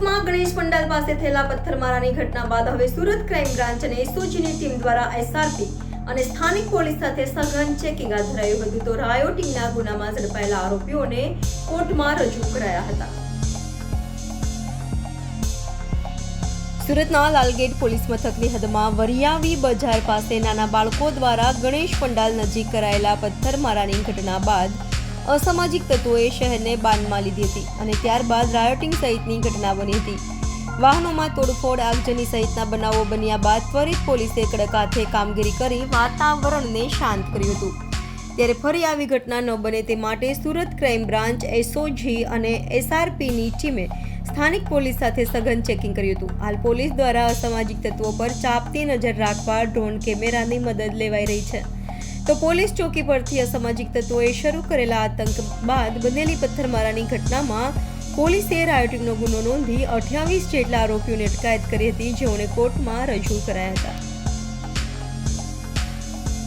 સુરતમાં ગણેશ પંડાલ પાસે થયેલા પથ્થરમારાની ઘટના બાદ હવે સુરત ક્રાઇમ બ્રાન્ચ અને એસઓજીની ટીમ દ્વારા એસઆરપી અને સ્થાનિક પોલીસ સાથે સઘન ચેકિંગ હાથ ધરાયું હતું. તો રાયોટિંગના ગુનામાં ઝડપાયેલા આરોપીઓને કોર્ટમાં રજૂ કરાયા હતા. સુરતના લાલગેટ પોલીસ મથકની હદમાં વરિયાવી બજાર પાસે નાના બાળકો દ્વારા ગણેશ પંડાલ નજીક કરાયેલા પથ્થરમારાની ઘટના બાદ અસામાજિક તત્વોએ શહેરને બાનમાં લીધી હતી અને ત્યારબાદ રાયોટિંગ સહિતની ઘટના બની હતી. વાહનોમાં તોડફોડ, આગજની સહિતના બનાવો બન્યા બાદ ત્વરિત પોલીસે કડક હાથે કામગીરી કરી વાતાવરણને શાંત કર્યું હતું. ત્યારે ફરી આવી ઘટના ન બને તે માટે સુરત ક્રાઇમ બ્રાન્ચ, એસઓજી અને એસઆરપીની ટીમે સ્થાનિક પોલીસ સાથે સઘન ચેકિંગ કર્યું હતું. હાલ પોલીસ દ્વારા અસામાજિક તત્વો પર ચાંપતી નજર રાખવા ડ્રોન કેમેરાની મદદ લેવાઈ રહી છે. તો પોલીસ ચોકી પરથી અસામાજિક તત્વોએ શરૂ કરેલા આતંક બાદ બનેલી પથ્થરમારાની ઘટનામાં પોલીસે રાયોટિંગનો ગુનો નોંધી 28 જેટલા આરોપીઓની અટકાયત કરી હતી, જેઓને કોર્ટમાં રજૂ કરાયા હતા.